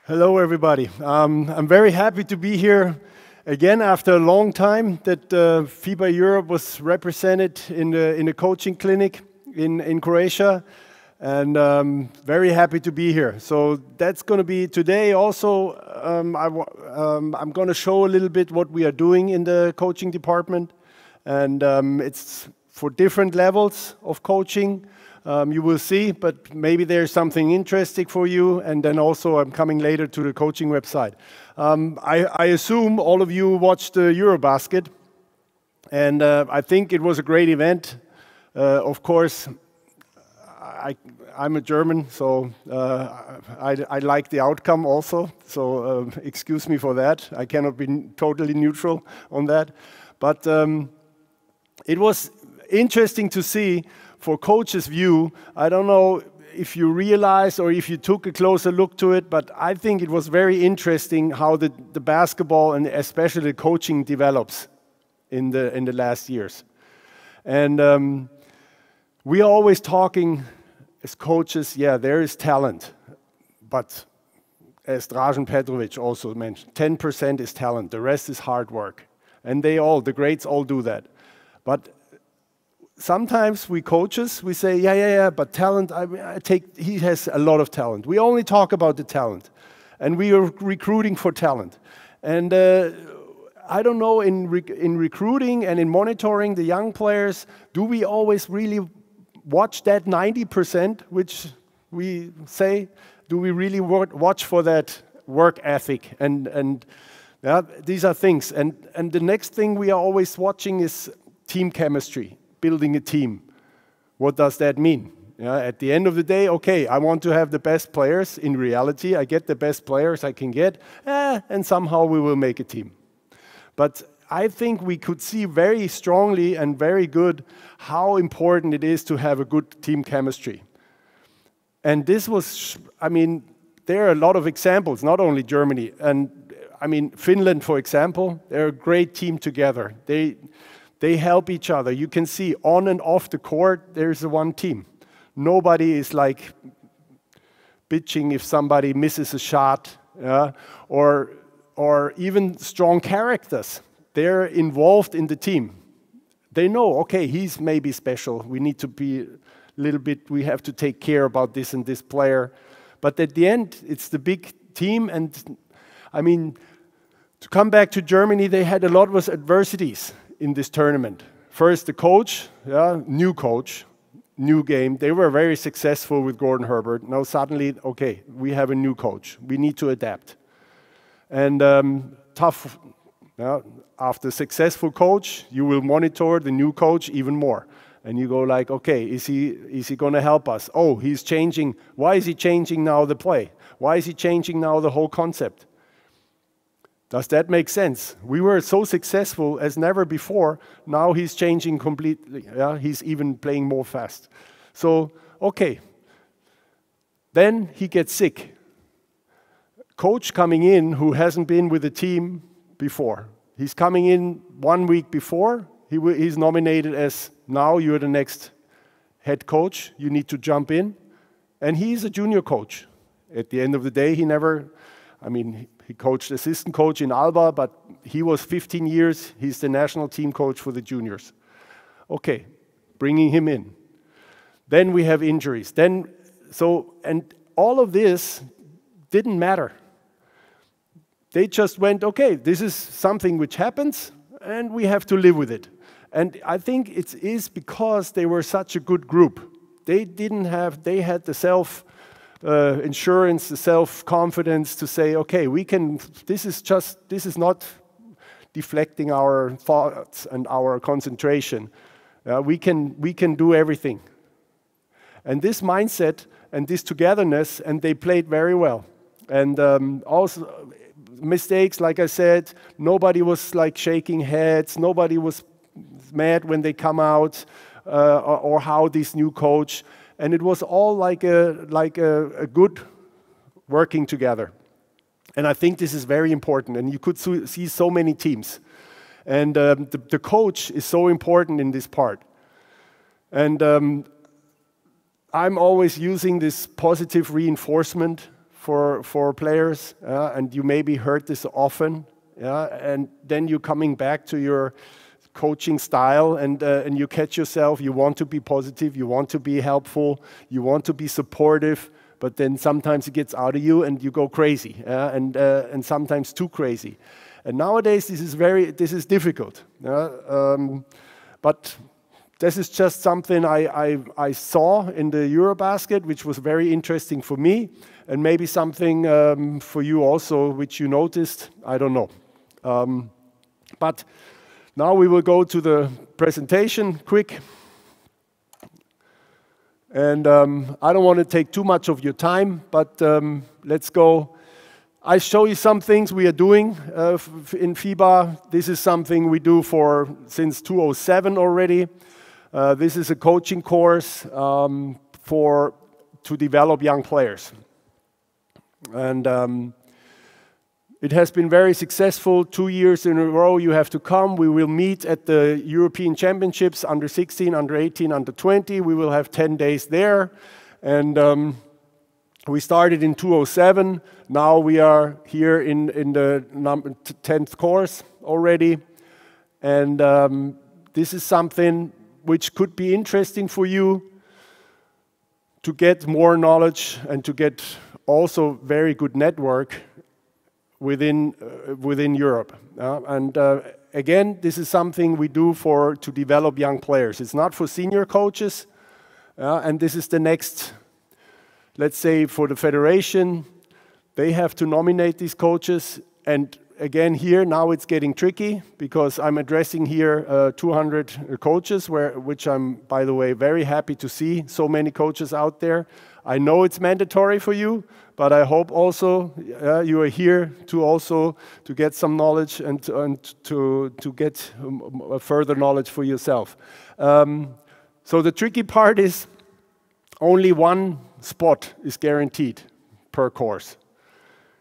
Hello, everybody. I'm very happy to be here again after a long time that Fiba Europe was represented in the coaching clinic in Croatia, and very happy to be here. So that's going to be today. Also, I'm going to show a little bit what we are doing in the coaching department, and it's for different levels of coaching. You will see, but maybe there's something interesting for you. And then also I'm coming later to the coaching website. I assume all of you watched the Eurobasket, and I think it was a great event. Of course, I'm a German, so I like the outcome also. So excuse me for that. I cannot be totally neutral on that. But it was interesting to see. For coach's view, I don't know if you realized or if you took a closer look to it, but I think it was very interesting how the basketball and especially the coaching develops in the last years. And we are always talking as coaches, yeah, there is talent, but as Dražen Petrovic also mentioned, 10% is talent, the rest is hard work. And the greats all do that. But sometimes we coaches, we say, yeah, but talent, he has a lot of talent. We only talk about the talent, and we are recruiting for talent. And I don't know, in recruiting and in monitoring the young players, do we always really watch that 90%, which we say? Do we really watch for that work ethic? And yeah, these are things. And the next thing we are always watching is team chemistry. Building a team. What does that mean? At the end of the day, okay, I want to have the best players. In reality, I get the best players I can get, and somehow we will make a team. But I think we could see very strongly and very good how important it is to have a good team chemistry. And this was, I mean, there are a lot of examples, not only Germany. And I mean, Finland, for example, they're a great team together. They help each other. You can see on and off the court, there's one team. Nobody is like bitching if somebody misses a shot, or even strong characters. They're involved in the team. They know, okay, he's maybe special. We need to be a little bit, we have to take care about this and this player. But at the end, it's the big team. And I mean, to come back to Germany, they had a lot of adversities in this tournament. First, the coach, new coach, new game. They were very successful with Gordon Herbert. Now suddenly, okay, we have a new coach. We need to adapt. And tough. After successful coach, you will monitor the new coach even more. And you go like, okay, is he going to help us? Oh, he's changing. Why is he changing now the play? Why is he changing now the whole concept? Does that make sense? We were so successful as never before. Now he's changing completely. He's even playing more fast. So, okay. Then he gets sick. Coach coming in who hasn't been with the team before. He's coming in 1 week before. He's nominated as, now you're the next head coach. You need to jump in. And he's a junior coach. At the end of the day, he coached assistant coach in Alba, but he was 15 years. He's the national team coach for the juniors. Okay, bringing him in. Then we have injuries. And all of this didn't matter. They just went, okay, this is something which happens, and we have to live with it. And I think it is because they were such a good group. They had the insurance, the self-confidence to say, okay, this is not deflecting our thoughts and our concentration. We can do everything. And this mindset and this togetherness, and they played very well. And also mistakes, like I said, nobody was like shaking heads, nobody was mad when they come out, or how this new coach. And it was all like a good working together. And I think this is very important. And you could see so many teams. And the coach is so important in this part. And I'm always using this positive reinforcement for players, and you maybe heard this often, and then you're coming back to your coaching style, and you catch yourself, you want to be positive, you want to be helpful, you want to be supportive, but then sometimes it gets out of you and you go crazy, and sometimes too crazy. And nowadays this is difficult. But this is just something I saw in the Eurobasket, which was very interesting for me, and maybe something for you also, which you noticed, I don't know. But now we will go to the presentation quick. And I don't want to take too much of your time, but let's go. I show you some things we are doing in FIBA. This is something we do since 2007 already. This is a coaching course to develop young players. And it has been very successful. 2 years in a row you have to come. We will meet at the European Championships, under 16, under 18, under 20. We will have 10 days there. And we started in 2007. Now we are here in the 10th course already. And this is something which could be interesting for you to get more knowledge and to get also very good network within Europe. Again, this is something we do to develop young players. It's not for senior coaches. And this is the next, let's say, for the federation. They have to nominate these coaches. And again, here, now it's getting tricky because I'm addressing here 200 coaches, which I'm, by the way, very happy to see so many coaches out there. I know it's mandatory for you, but I hope also you are here to get some knowledge and to get further knowledge for yourself. So the tricky part is only one spot is guaranteed per course.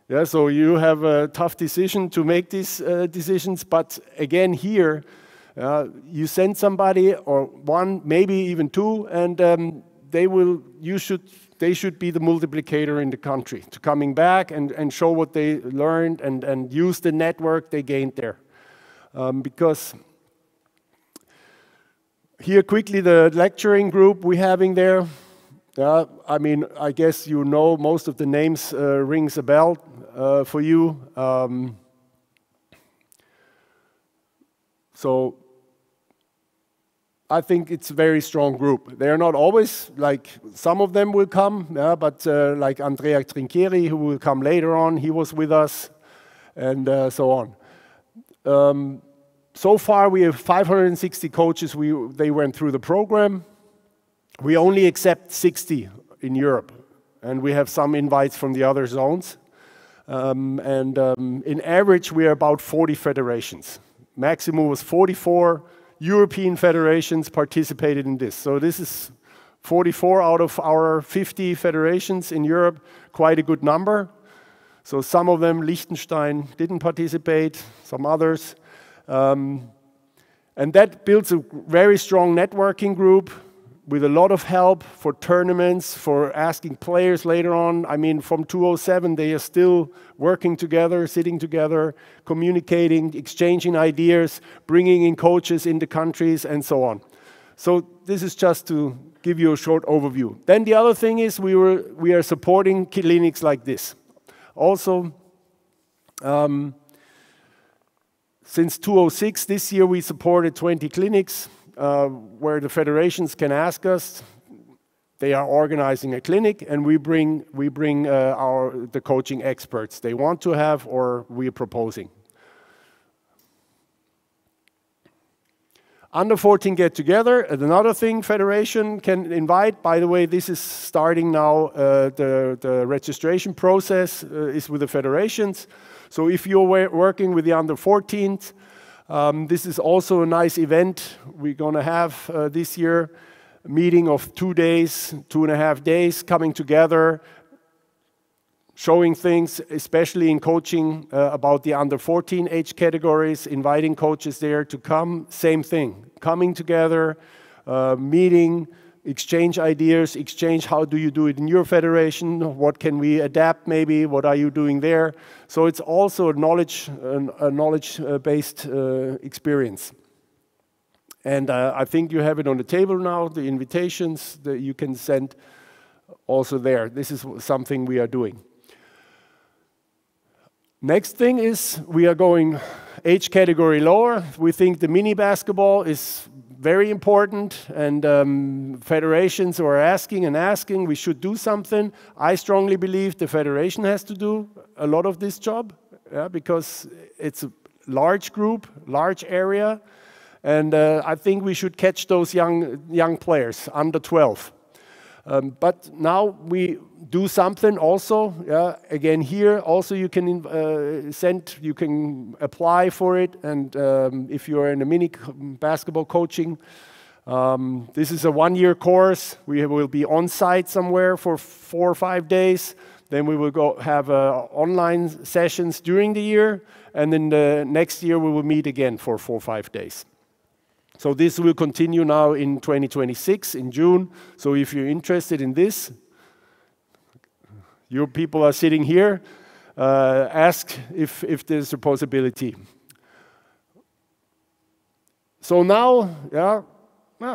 Yeah, so you have a tough decision to make these decisions, but again here, you send somebody or one, maybe even two, and they should be the multiplicator in the country to coming back and show what they learned and use the network they gained there. Because here quickly the lecturing group we're having there. I mean, I guess you know most of the names rings a bell for you. So I think it's a very strong group. They are not always, like some of them will come, but like Andrea Trinchieri, who will come later on, he was with us, and so on. So far we have 560 coaches, they went through the program. We only accept 60 in Europe, and we have some invites from the other zones. In average, we are about 40 federations. Maximum was 44 European federations participated in this. So this is 44 out of our 50 federations in Europe, quite a good number. So some of them, Liechtenstein, didn't participate, some others. And that builds a very strong networking group with a lot of help for tournaments, for asking players later on. I mean, from 2007, they are still working together, sitting together, communicating, exchanging ideas, bringing in coaches in the countries, and so on. So this is just to give you a short overview. Then the other thing is we are supporting clinics like this. Also, since 2006, this year we supported 20 clinics. Where the federations can ask us, they are organizing a clinic, and we bring the coaching experts they want to have or we are proposing. Under 14 get together. Another thing federation can invite. By the way, this is starting now. The registration process is with the federations. So if you're working with the under 14s. This is also a nice event we're going to have this year, a meeting of 2 days, 2.5 days, coming together, showing things, especially in coaching about the under 14 age categories, inviting coaches there to come, same thing, coming together, meeting, exchange ideas, exchange how do you do it in your federation, what can we adapt maybe, what are you doing there. So it's also a knowledge-based experience. And I think you have it on the table now, the invitations that you can send also there. This is something we are doing. Next thing is we are going age category lower. We think the mini basketball is very important, and federations are asking, we should do something. I strongly believe the federation has to do a lot of this job, because it's a large group, large area, and I think we should catch those young players, under 12. But now we do something also. Again, here also you can you can apply for it, and if you are in a mini basketball coaching, this is a one-year course. We will be on site somewhere for 4 or 5 days. Then we will go have online sessions during the year, and then the next year we will meet again for 4 or 5 days. So this will continue now in 2026, in June. So if you're interested in this, your people are sitting here, ask if there's a possibility. So now,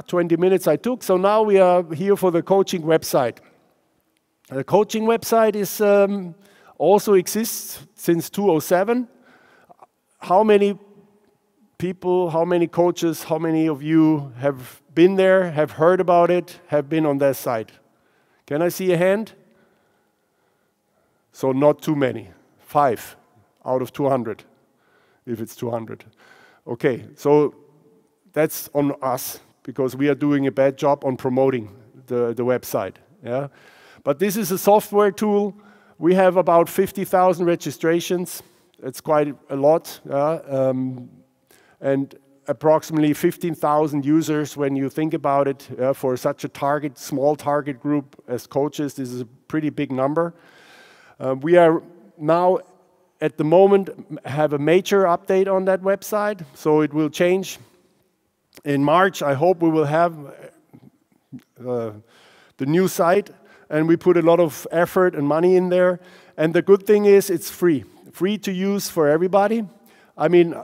20 minutes I took. So now we are here for the coaching website. The coaching website is also exists since 2007. How many people, how many coaches, how many of you have been there, have heard about it, have been on that site? Can I see a hand? So not too many. 5 out of 200, if it's 200. Okay, so that's on us, because we are doing a bad job on promoting the website. Yeah? But this is a software tool. We have about 50,000 registrations. It's quite a lot. And approximately 15,000 users when you think about it. For such a small target group as coaches, this is a pretty big number. We are now, at the moment, have a major update on that website, so it will change. In March, I hope we will have the new site, and we put a lot of effort and money in there. And the good thing is it's free to use for everybody. I mean,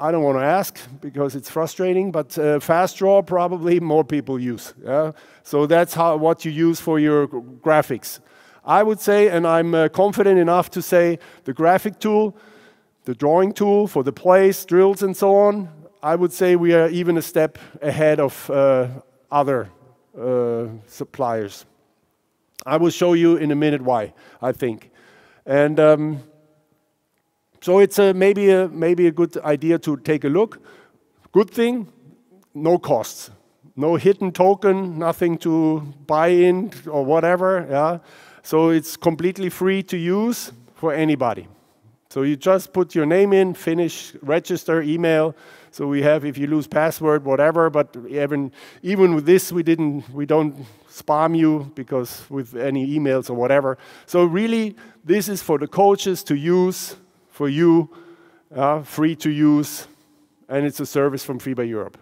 I don't want to ask because it's frustrating, but Fast Draw probably more people use. Yeah? So that's what you use for your graphics. I would say, and I'm confident enough to say, the graphic tool, the drawing tool for the plays, drills, and so on, I would say we are even a step ahead of other suppliers. I will show you in a minute why, I think. And so it's maybe a good idea to take a look. Good thing, no costs. No hidden token, nothing to buy in or whatever. Yeah? So it's completely free to use for anybody. So you just put your name in, finish, register, email. So we have, if you lose password, whatever, but even with this, we don't spam you because with any emails or whatever. So really, this is for the coaches to use, for you, free to use, and it's a service from Fiba Europe.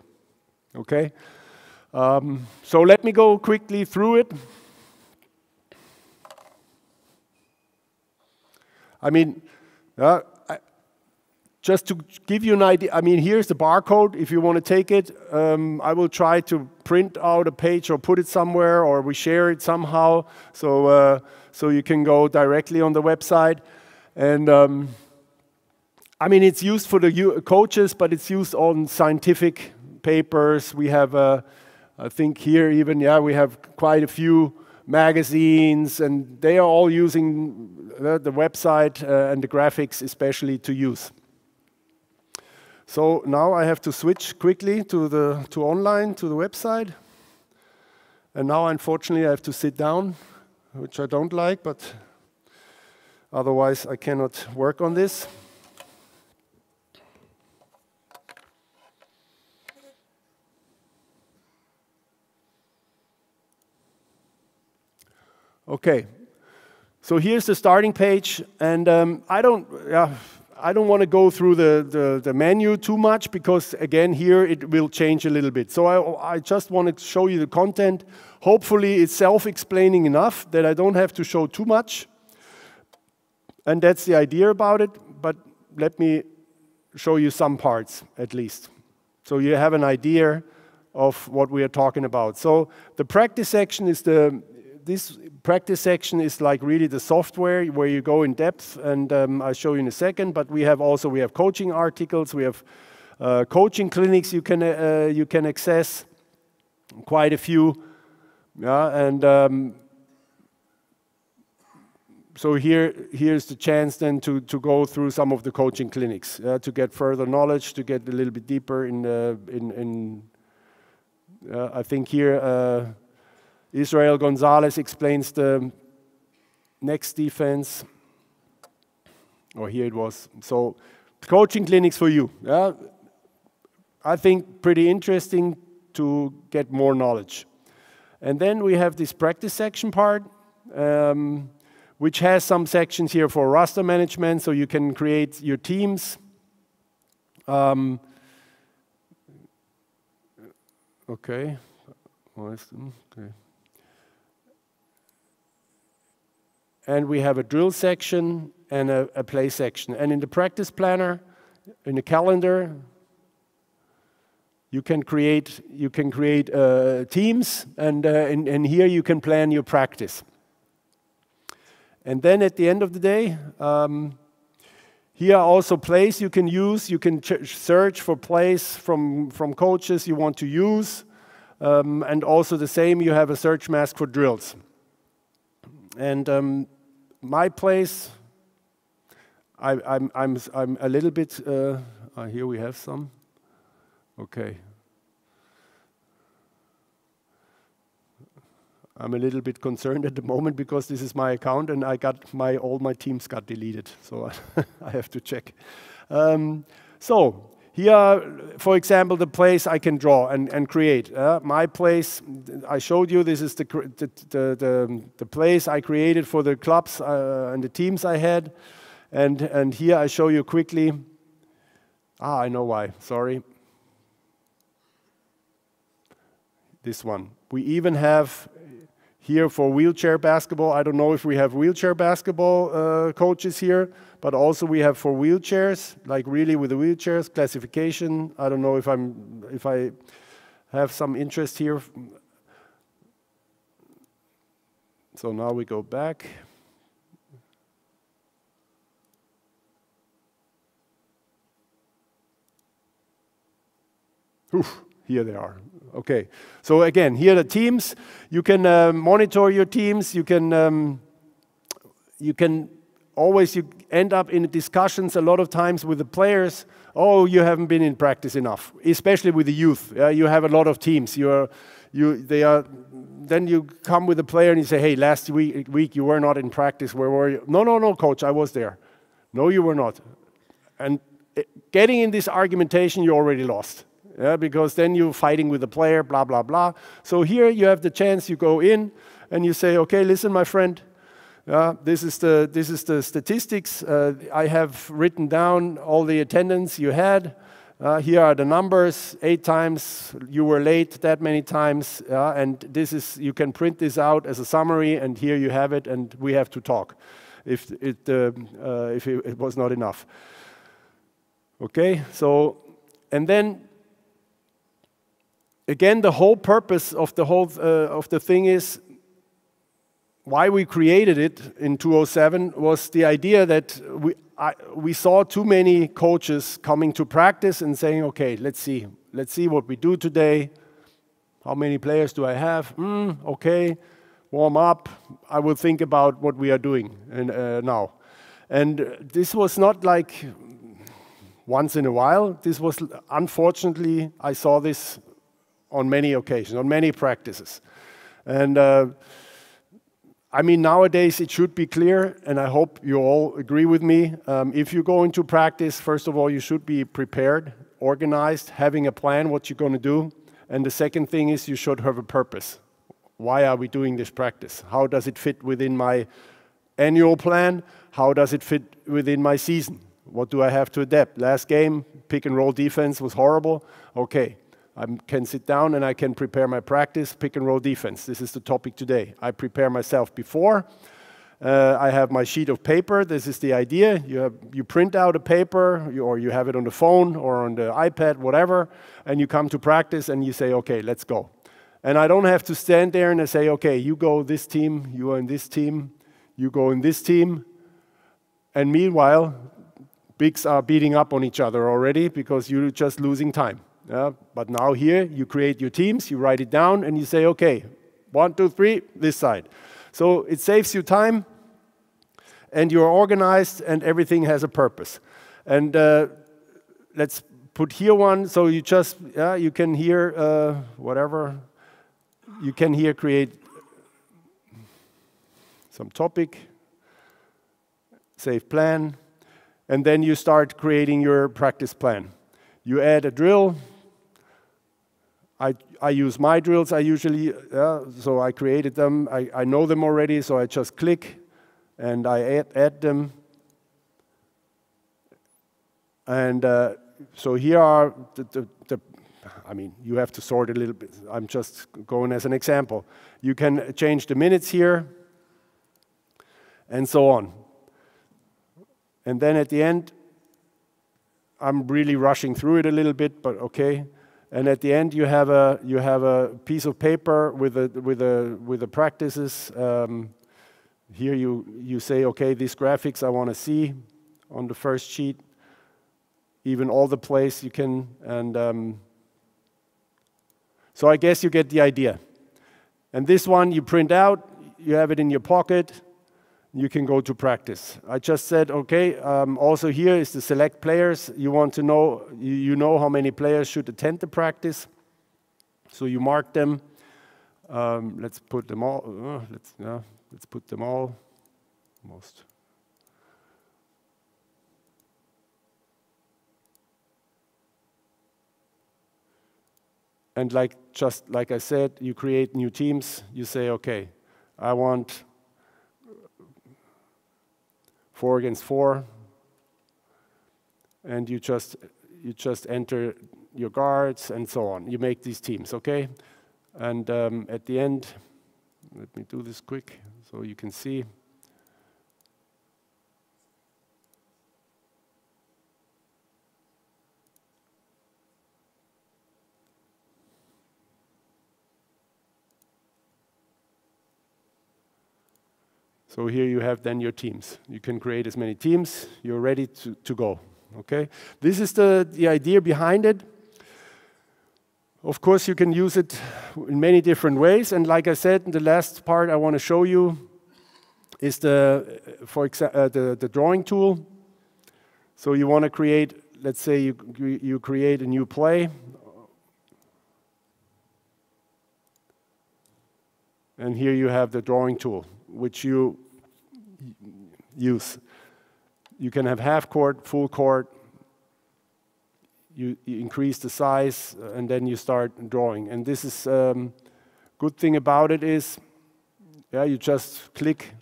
Okay? So let me go quickly through it. I mean, just to give you an idea, I mean, here's the barcode. If you want to take it, I will try to print out a page or put it somewhere, or we share it somehow, so you can go directly on the website. And I mean, it's used for the coaches, but it's used on scientific papers. We have, I think here even, we have quite a few magazines, and they are all using the website and the graphics especially to use. So now I have to switch quickly to online, to the website. And now, unfortunately, I have to sit down, which I don't like, but otherwise I cannot work on this. Okay, so here's the starting page, and I don't want to go through the menu too much because, again, here it will change a little bit. So I just want to show you the content. Hopefully it's self-explaining enough that I don't have to show too much. And that's the idea about it, but let me show you some parts at least. So you have an idea of what we are talking about. So the practice section is this practice section is like really the software where you go in depth, and I'll show you in a second, but we have coaching articles, we have coaching clinics you can access, quite a few. Yeah, and so here's the chance then to go through some of the coaching clinics to get further knowledge, to get a little bit deeper in I think here Israel Gonzalez explains the next defense. Or here it was. So coaching clinics for you. Yeah? I think pretty interesting to get more knowledge. And then we have this practice section part, which has some sections here for roster management, so you can create your teams. Okay. Okay. And we have a drill section and a play section. And in the practice planner, in the calendar, you can create teams, and here you can plan your practice. And then at the end of the day, here are also plays you can use. You can search for plays from coaches you want to use, and also the same. You have a search mask for drills. And my plays, I'm a little bit. Here we have some. Okay. I'm a little bit concerned at the moment because this is my account and all my teams got deleted, so I have to check. So here, for example, the plays I can draw and create. My plays I showed you. This is the plays I created for the clubs and the teams I had, and here I show you quickly. I know why. Sorry. This one. We even have here for wheelchair basketball. I don't know if we have wheelchair basketball coaches here, but also we have for wheelchairs, like really with the wheelchairs, classification. I don't know if I have some interest here. So now we go back. Here they are. Okay, so again, here are the teams. You can monitor your teams. You can always end up in discussions a lot of times with the players. Oh, you haven't been in practice enough, especially with the youth. You have a lot of teams. Then you come with a player and you say, hey, last week you were not in practice. Where were you? No, coach, I was there. No, you were not. And getting in this argumentation, you already lost. Yeah, because then you're fighting with the player, blah, blah, blah. So here you have the chance, you go in and you say, okay, listen, my friend, this is the statistics. I have written down all the attendance you had. Here are the numbers, 8 times you were late that many times, and this is, you can print this out as a summary, and here you have it, and we have to talk if it was not enough. Okay, so, and then, again, the whole purpose of the thing is why we created it in 2007 was the idea that we saw too many coaches coming to practice and saying, okay, let's see what we do today. How many players do I have? Okay, warm up. I will think about what we are doing now. And this was not like once in a while. This was, unfortunately, I saw this on many occasions, on many practices. And I mean, nowadays it should be clear, and I hope you all agree with me. If you go into practice, first of all, you should be prepared, organized, having a plan what you're going to do. And the second thing is you should have a purpose. Why are we doing this practice? How does it fit within my annual plan? How does it fit within my season? What do I have to adapt? Last game, pick and roll defense was horrible. Okay, I can sit down and I can prepare my practice, pick and roll defense. This is the topic today. I prepare myself before. I have my sheet of paper. This is the idea. You print out a paper, or you have it on the phone or on the iPad, whatever, and you come to practice and you say, okay, let's go. And I don't have to stand there and I say, okay, you go this team, you are in this team, you go in this team. And meanwhile, bigs are beating up on each other already because you're just losing time. But now here, you create your teams, you write it down, and you say, okay, 1, 2, 3, this side. So it saves you time, and you're organized, and everything has a purpose. And let's put here one, so you just, you can hear whatever. You can here create some topic, save plan, and then you start creating your practice plan. You add a drill. I use my drills, I usually, so I created them. I know them already, so I just click and I add them. And so here are I mean, you have to sort it a little bit. I'm just going as an example. You can change the minutes here and so on. And then at the end, I'm really rushing through it a little bit, but okay. And at the end, you have a piece of paper with the practices. Here you say, okay, these graphics I want to see on the first sheet. Even all the plays you can, and so I guess you get the idea. And this one you print out, you have it in your pocket. You can go to practice. I just said, okay, also here is the select players. You want to know, you know how many players should attend the practice. So you mark them. Let's put them all, let's put them all, most. And just like I said, you create new teams. You say, okay, I want 4 against 4, and you just enter your guards and so on. You make these teams, okay? And at the end, let me do this quick so you can see. So here you have then your teams. You can create as many teams. You're ready to go, okay? This is the idea behind it. Of course, you can use it in many different ways. And like I said, the last part I want to show you is the drawing tool. So you want to create, let's say you create a new play. And here you have the drawing tool, which you use. You can have half court, full court. You increase the size, and then you start drawing. And this is good thing about it is, you just click.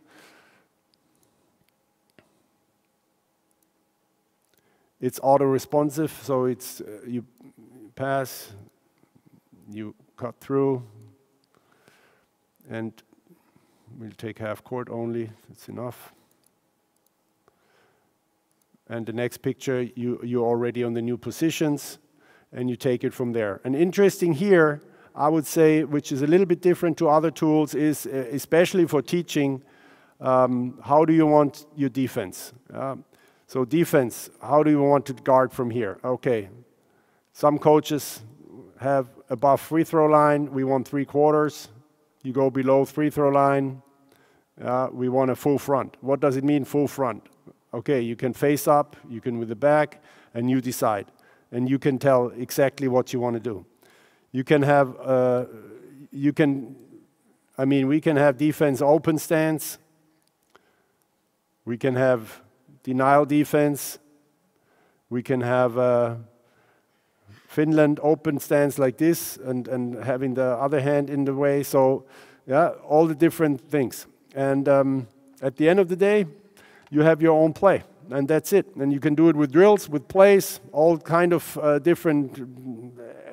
It's auto-responsive, so it's you pass, you cut through, and we'll take half court only, that's enough. And the next picture, you're already on the new positions, and you take it from there. And interesting here, I would say, which is a little bit different to other tools, is especially for teaching, how do you want your defense? So defense, how do you want to guard from here? Okay, some coaches have above free throw line, we want 3/4. You go below free throw line, we want a full front. What does it mean, full front? Okay, you can face up, you can with the back, and you decide. And you can tell exactly what you want to do. You can have, we can have defense open stance. We can have denial defense. We can have Finland open stance like this and having the other hand in the way. So, all the different things. And at the end of the day, you have your own play. and that's it. And you can do it with drills, with plays, all kind of different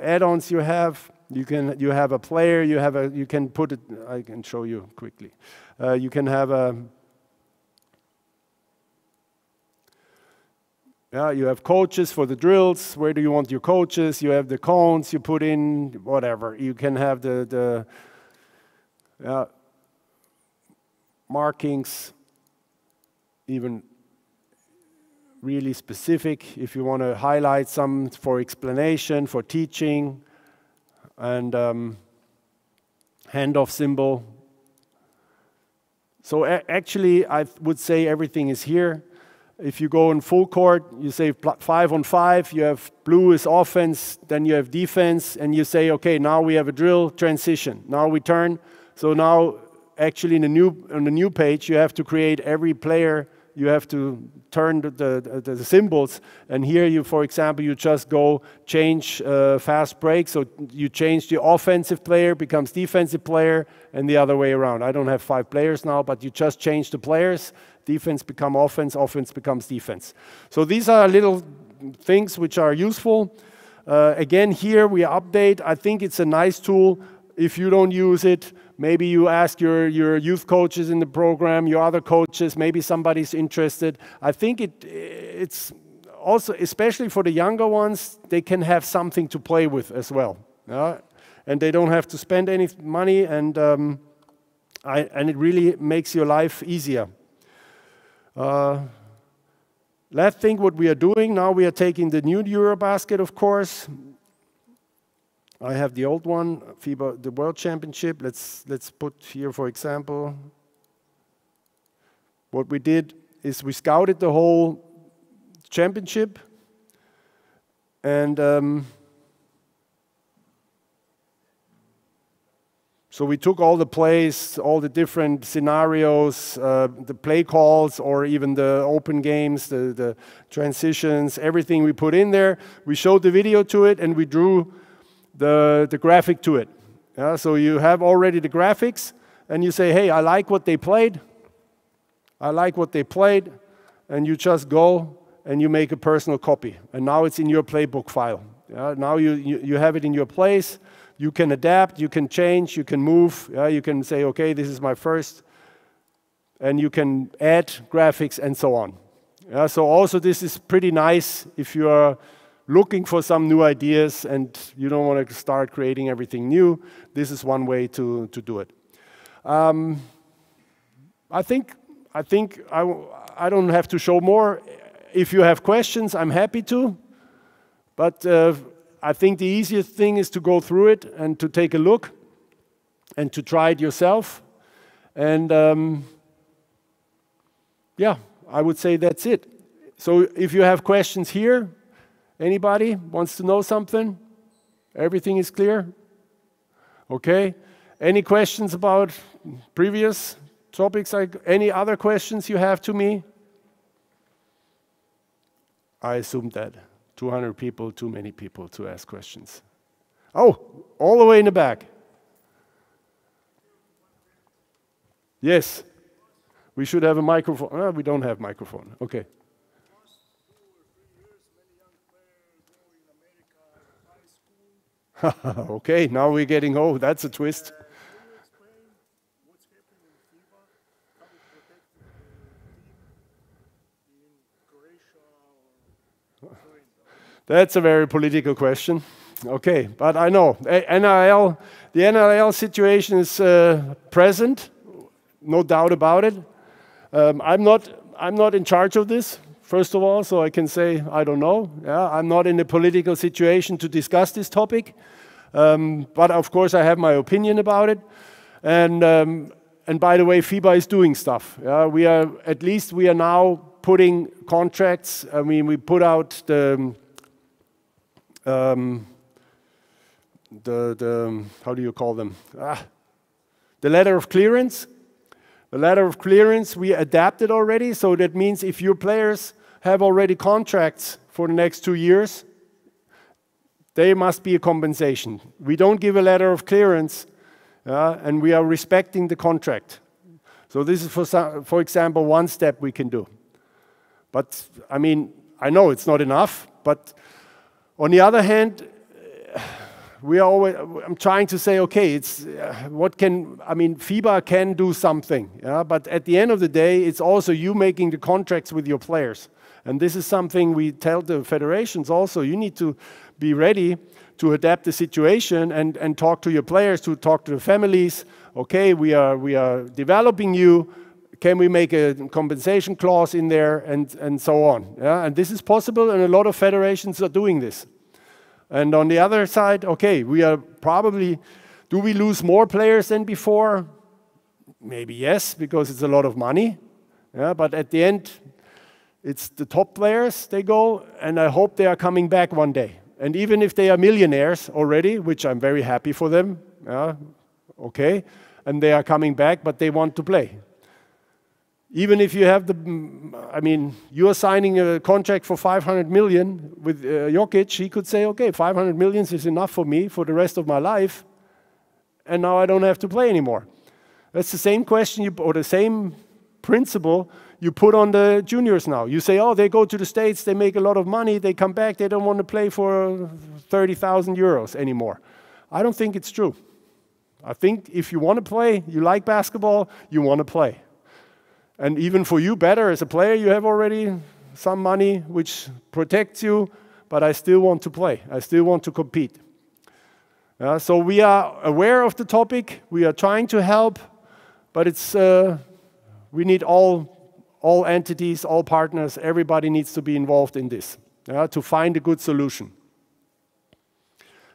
add-ons you have. You have a player, you can put it, I can show you quickly. You can have you have coaches for the drills. Where do you want your coaches? You have the cones you put in, whatever. You can have the markings, even really specific if you want to highlight some for explanation, for teaching, and handoff symbol. So actually, I would say everything is here. If you go in full court, you say 5-on-5, you have blue is offense, then you have defense, and you say, okay, now we have a drill transition. Now we turn. So now, actually, on the new page, you have to create every player. You have to turn the symbols, and here you, for example, you just go change fast break. So you change the offensive player becomes defensive player, and the other way around. I don't have 5 players now, but you just change the players. Defense become offense, offense becomes defense. So these are little things which are useful. Again, here we update. I think it's a nice tool. If you don't use it, maybe you ask your youth coaches in the program, your other coaches, maybe somebody's interested. I think it's also, especially for the younger ones, they can have something to play with as well. And they don't have to spend any money, and it really makes your life easier. Let's think what we are doing. Now we are taking the new Eurobasket, of course. I have the old one, FIBA, the World Championship. Let's put here, for example. What we did is we scouted the whole championship, and so we took all the plays, all the different scenarios, the play calls, or even the open games, the transitions, everything we put in there. We showed the video to it, and we drew the graphic to it. So you have already the graphics, and you say, hey, I like what they played. I like what they played. And you just go and you make a personal copy. And now it's in your playbook file. Now you have it in your place. You can adapt, you can change, you can move. You can say, okay, this is my first. And you can add graphics and so on. So also this is pretty nice if you are looking for some new ideas and you don't want to start creating everything new. This is one way to do it. I think I don't have to show more. If you have questions, I'm happy to. But I think the easiest thing is to go through it and to take a look and to try it yourself. And yeah, I would say that's it. So if you have questions here, anybody wants to know something? Everything is clear? Okay. Any questions about previous topics? Any other questions you have to me? I assumed that. 200 people, too many people to ask questions. Oh, all the way in the back. Yes. We should have a microphone. Oh, we don't have microphone. Okay. Okay, now we're getting, oh, that's a twist. That's a very political question. Okay, but I know NIL, the NIL situation is present, no doubt about it. I'm not in charge of this, first of all, so I can say I don't know. Yeah, I'm not in a political situation to discuss this topic, but of course I have my opinion about it. And by the way, FIBA is doing stuff. Yeah, we are now putting contracts. I mean, we put out the how do you call them? The letter of clearance. The letter of clearance we adapted already, so that means if your players have already contracts for the next 2 years, there must be a compensation. We don't give a letter of clearance, and we are respecting the contract. So this is, for example, one step we can do. But I mean, I know it's not enough, but on the other hand, I'm trying to say, okay, FIBA can do something, yeah? But at the end of the day, it's also you making the contracts with your players. And this is something we tell the federations also. You need to be ready to adapt the situation and talk to your players, to talk to the families. Okay, we are developing you. Can we make a compensation clause in there and so on? Yeah? And this is possible, and a lot of federations are doing this. And on the other side, okay, do we lose more players than before? Maybe yes, because it's a lot of money. Yeah, but at the end, it's the top players, they go, and I hope they are coming back one day. And even if they are millionaires already, which I'm very happy for them, yeah, okay, and they are coming back, but they want to play. Even if you have you are signing a contract for 500 million with Jokic, he could say, okay, 500 million is enough for me for the rest of my life, and now I don't have to play anymore. That's the same question, or the same principle you put on the juniors now. You say, oh, they go to the States, they make a lot of money, they come back, they don't want to play for 30,000 euros anymore. I don't think it's true. I think if you want to play, you like basketball, you want to play. And even for you, better as a player, you have already some money which protects you, but I still want to play. I still want to compete. So we are aware of the topic. We are trying to help, but we need all entities, all partners, everybody needs to be involved in this to find a good solution.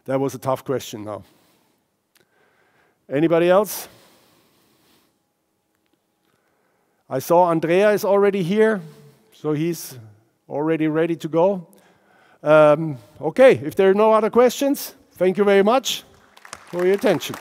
That was a tough question now. Anybody else? I saw Andrea is already here, so he's already ready to go. Okay, if there are no other questions, thank you very much for your attention.